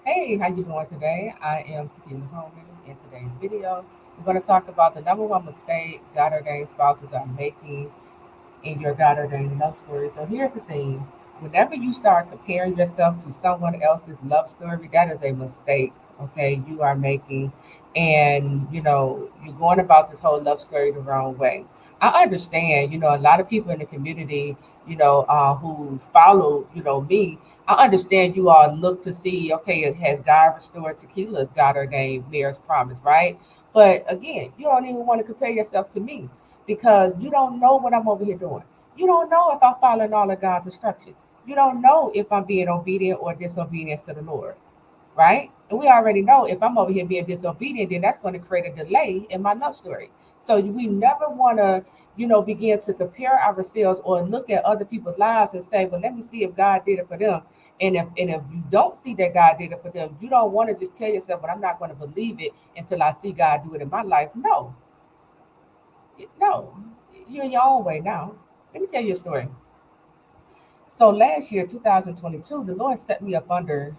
Hey, how you doing today? I am Taquila Coleman. In today's video, we're going to talk about the number one mistake God ordained spouses are making in your God ordained love story. So here's the thing: whenever you start comparing yourself to someone else's love story, that is a mistake. Okay, you are making, and you're going about this whole love story the wrong way. I understand. A lot of people in the community, who follow, me. I understand you all look to see, okay, has God restored Tequila's God ordained marriage promise, right? But again, you don't even want to compare yourself to me because you don't know what I'm over here doing. You don't know if I'm following all of God's instructions. You don't know if I'm being obedient or disobedient to the Lord, right? And we already know if I'm over here being disobedient, then that's going to create a delay in my love story. So we never want to, begin to compare ourselves or look at other people's lives and say, well, let me see if God did it for them. And if you don't see that God did it for them, you don't want to just tell yourself, well, I'm not going to believe it until I see God do it in my life. No, you're in your own way now. Let me tell you a story. So last year, 2022, the Lord set me up under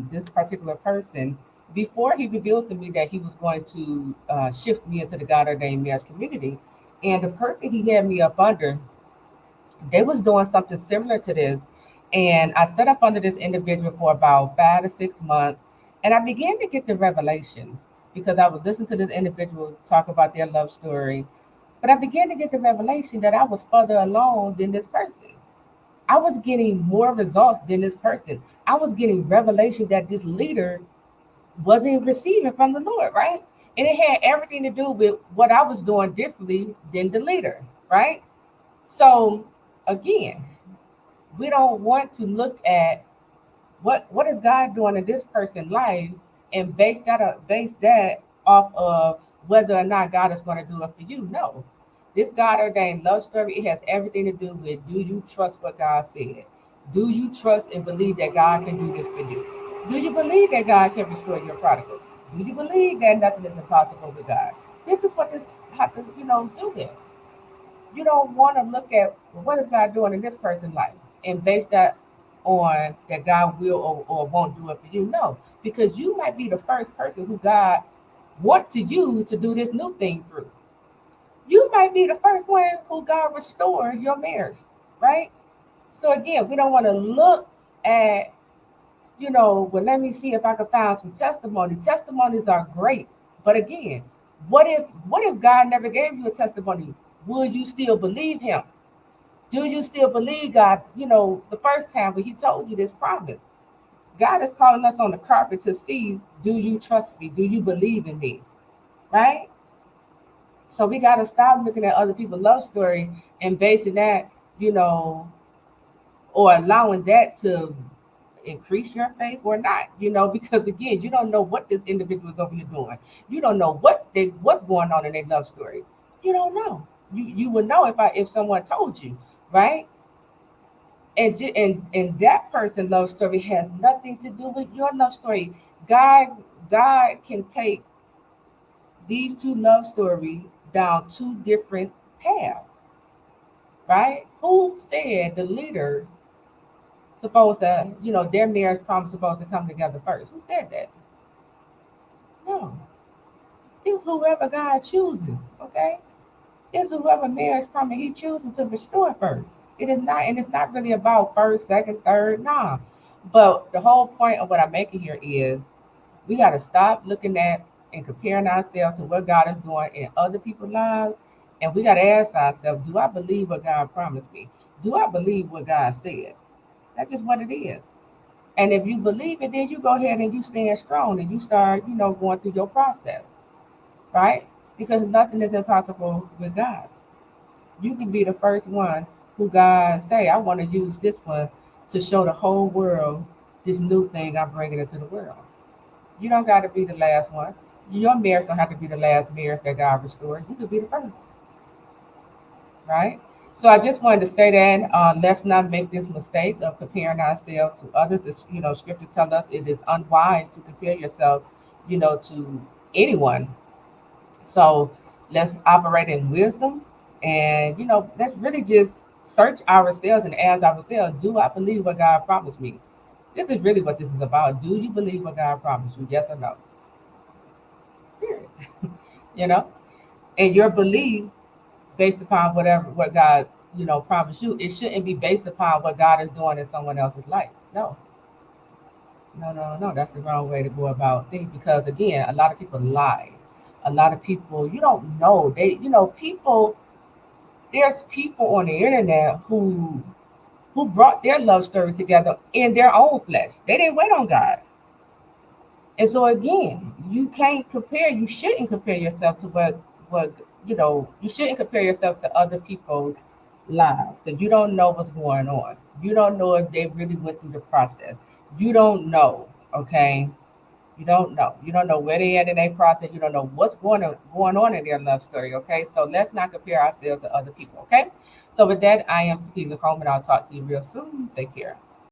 this particular person before He revealed to me that He was going to shift me into the God ordained marriage community. And the person He had me up under, they was doing something similar to this. And I set up under this individual for about 5 to 6 months, and I began to get the revelation because I was listening to this individual talk about their love story. But I began to get the revelation that I was further along than this person. I was getting more results than this person. I was getting revelation that this leader wasn't receiving from the Lord, right? And it had everything to do with what I was doing differently than the leader, right? So again, we don't want to look at what is God doing in this person's life and base that off of whether or not God is going to do it for you. No, this God ordained love story, it has everything to do with, do you trust what God said? Do you trust and believe that God can do this for you? Do you believe that God can restore your prodigal? Do you believe that nothing is impossible with God? This is what this have to do here. You don't want to look at, well, what is God doing in this person's life and base that on that God will or won't do it for you. No, because you might be the first person who God want to use to do this new thing through. You might be the first one who God restores your marriage, right? So again, we don't want to look at, well, let me see if I can find some testimony. Testimonies are great, but again, what if God never gave you a testimony? Will you still believe Him? Do you still believe God? The first time when He told you this promise, God is calling us on the carpet to see, do you trust me? Do you believe in me? Right? So we got to stop looking at other people's love story and basing that, you know, or allowing that to increase your faith or not, because again, you don't know what this individual is over here doing. You don't know what's going on in their love story. You don't know. You would know if someone told you, right? And that person's love story has nothing to do with your love story. God God can take these two love stories down two different paths, right? Who said the leader supposed to, their marriage promise supposed to come together first? Who said that? No, it's whoever God chooses. Okay, it's whoever marriage promise He chooses to restore first. It is not, and it's not really about first, second, third. Nah, but the whole point of what I'm making here is we got to stop looking at and comparing ourselves to what God is doing in other people's lives. And we got to ask ourselves, do I believe what God promised me? Do I believe what God said? That's just what it is. And if you believe it, then you go ahead and you stand strong and you start, going through your process, right? Because nothing is impossible with God. You can be the first one who God say, I want to use this one to show the whole world this new thing I'm bringing into the world. You don't got to be the last one. Your marriage don't have to be the last marriage that God restored. You could be the first, right? So I just wanted to say that let's not make this mistake of comparing ourselves to others. Scripture tells us it is unwise to compare yourself, to anyone. So let's operate in wisdom, and let's really just search ourselves and ask ourselves, do I believe what God promised me? This is really what this is about. Do you believe what God promised you? Yes or no? Period. You know, and your belief based upon what God, promised you, it shouldn't be based upon what God is doing in someone else's life. No, no, no, no. That's the wrong way to go about things because again, a lot of people lie. A lot of people, you don't know. People. There's people on the internet who brought their love story together in their own flesh. They didn't wait on God. And so again, you can't compare. You shouldn't compare yourself to what You shouldn't compare yourself to other people's lives because you don't know what's going on. You don't know if they really went through the process. You don't know. Okay, you don't know. You don't know where they at in their process. You don't know what's going on in their love story. Okay, so let's not compare ourselves to other people. Okay, so with that, I am Taquila Coleman. I'll talk to you real soon. Take care.